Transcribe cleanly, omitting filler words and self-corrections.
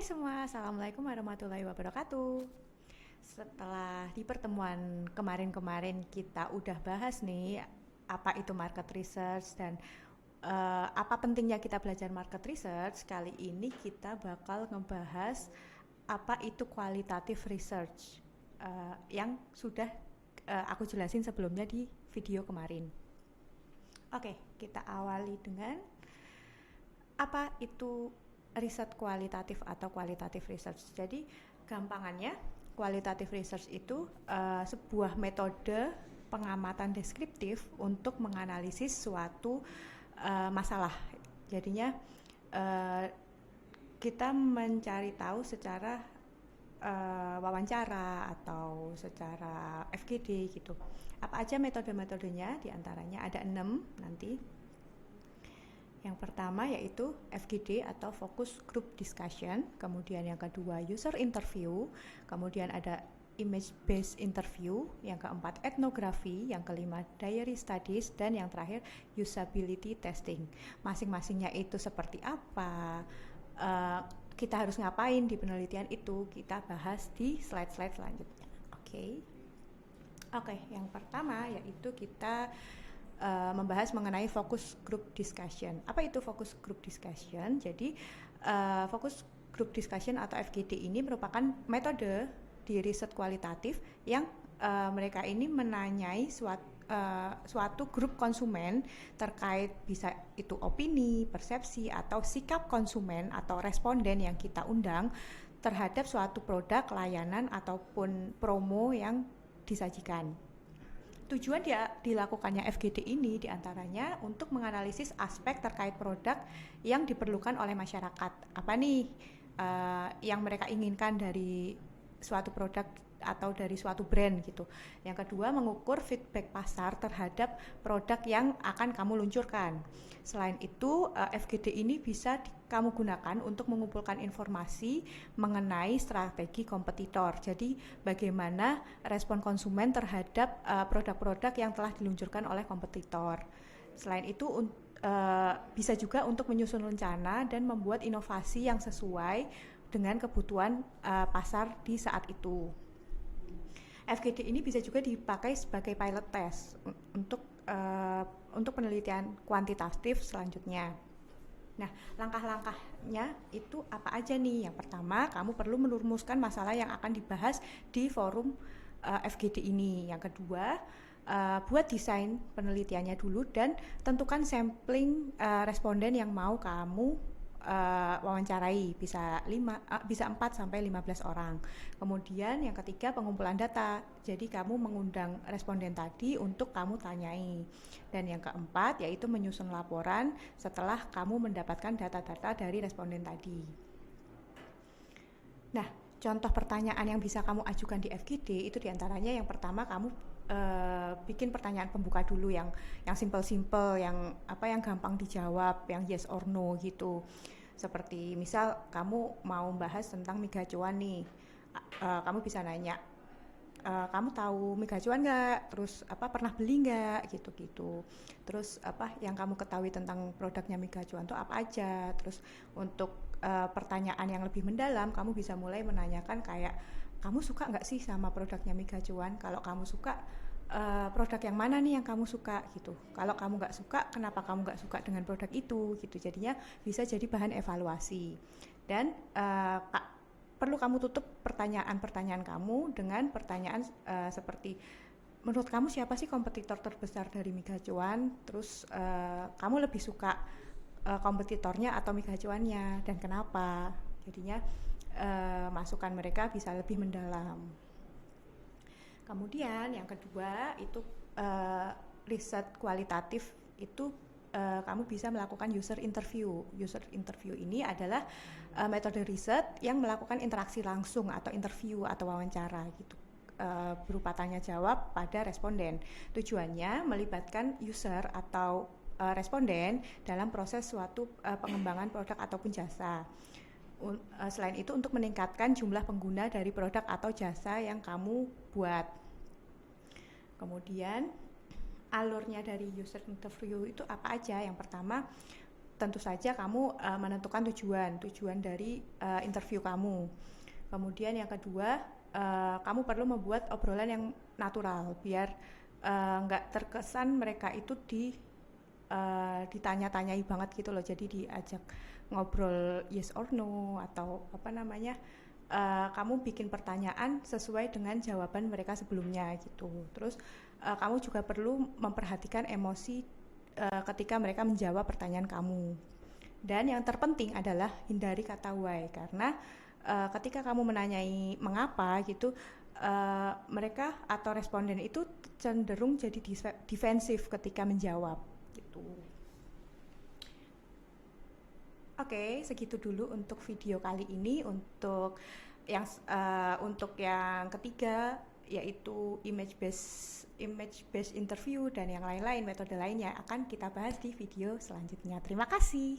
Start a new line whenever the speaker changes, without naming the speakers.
semua, Assalamualaikum warahmatullahi wabarakatuh. Setelah di pertemuan kemarin-kemarin kita udah bahas nih apa itu market research dan apa pentingnya kita belajar market research. Kali ini kita bakal ngebahas apa itu qualitative research yang sudah aku jelasin sebelumnya di video kemarin. Oke, kita awali dengan apa itu riset kualitatif atau qualitative research. Jadi gampangannya qualitative research itu sebuah metode pengamatan deskriptif untuk menganalisis suatu masalah. Jadinya kita mencari tahu secara wawancara atau secara FGD gitu. Apa aja metode-metodenya? Di antaranya ada 6 nanti. Yang pertama yaitu FGD atau Focus Group Discussion, kemudian yang kedua User Interview, kemudian ada Image Based Interview, yang keempat Etnografi, yang kelima Diary Studies, dan yang terakhir Usability Testing. Masing-masingnya itu seperti apa, kita harus ngapain di penelitian itu, kita bahas di slide-slide selanjutnya. Oke, yang pertama yaitu kita membahas mengenai focus group discussion. Apa itu focus group discussion? Jadi focus group discussion atau FGD ini merupakan metode di riset kualitatif yang mereka ini menanyai suatu grup konsumen terkait bisa itu opini, persepsi, atau sikap konsumen atau responden yang kita undang terhadap suatu produk, layanan, ataupun promo yang disajikan. Tujuan dilakukannya FGD ini diantaranya untuk menganalisis aspek terkait produk yang diperlukan oleh masyarakat. Apa nih yang mereka inginkan dari suatu produk atau dari suatu brand gitu. Yang kedua, mengukur feedback pasar terhadap produk yang akan kamu luncurkan. Selain itu, FGD ini bisa kamu gunakan untuk mengumpulkan informasi mengenai strategi kompetitor. Jadi, bagaimana respon konsumen terhadap produk-produk yang telah diluncurkan oleh kompetitor. Selain itu, bisa juga untuk menyusun rencana dan membuat inovasi yang sesuai dengan kebutuhan pasar di saat itu. FGD ini bisa juga dipakai sebagai pilot test untuk penelitian kuantitatif selanjutnya. Nah, langkah-langkahnya itu apa aja nih? Yang pertama, kamu perlu merumuskan masalah yang akan dibahas di forum FGD ini. Yang kedua, buat desain penelitiannya dulu dan tentukan sampling responden yang mau kamu wawancarai, bisa 4 sampai 15 orang. Kemudian yang ketiga, pengumpulan data. Jadi kamu mengundang responden tadi untuk kamu tanyai. Dan yang keempat yaitu menyusun laporan setelah kamu mendapatkan data-data dari responden tadi. Nah, contoh pertanyaan yang bisa kamu ajukan di FGD itu diantaranya yang pertama kamu bikin pertanyaan pembuka dulu yang simple-simple, yang gampang dijawab, yang yes or no gitu. Seperti misal kamu mau bahas tentang mie gacuan nih, kamu bisa nanya, kamu tahu mie gacuan nggak? Terus pernah beli nggak? Gitu-gitu. Terus yang kamu ketahui tentang produknya mie gacuan itu apa aja? Terus untuk pertanyaan yang lebih mendalam, kamu bisa mulai menanyakan kayak, kamu suka nggak sih sama produknya mie gacuan? Kalau kamu suka, produk yang mana nih yang kamu suka gitu. Kalau kamu nggak suka, kenapa kamu nggak suka dengan produk itu gitu. Jadinya bisa jadi bahan evaluasi. Dan perlu kamu tutup pertanyaan-pertanyaan kamu dengan pertanyaan seperti, menurut kamu siapa sih kompetitor terbesar dari mie gacuan? Terus kamu lebih suka kompetitornya atau mie gacuannya dan kenapa? Jadinya masukan mereka bisa lebih mendalam. Kemudian yang kedua itu riset kualitatif itu kamu bisa melakukan user interview. User interview ini adalah metode riset yang melakukan interaksi langsung atau interview atau wawancara gitu, berupa tanya jawab pada responden. Tujuannya melibatkan user atau responden dalam proses suatu pengembangan produk ataupun jasa. Selain itu untuk meningkatkan jumlah pengguna dari produk atau jasa yang kamu buat. Kemudian alurnya dari user interview itu apa aja? Yang pertama, tentu saja kamu menentukan tujuan dari interview kamu. Kemudian yang kedua, kamu perlu membuat obrolan yang natural biar nggak terkesan mereka itu ditanya-tanyai banget gitu loh. Jadi diajak ngobrol yes or no atau apa namanya, kamu bikin pertanyaan sesuai dengan jawaban mereka sebelumnya gitu. Terus kamu juga perlu memperhatikan emosi ketika mereka menjawab pertanyaan kamu. Dan yang terpenting adalah hindari kata why, karena ketika kamu menanyai mengapa gitu, mereka atau responden itu cenderung jadi defensif ketika menjawab gitu. Oke, segitu dulu untuk video kali ini. Untuk yang ketiga, yaitu image based interview dan yang lain-lain, metode lainnya akan kita bahas di video selanjutnya. Terima kasih.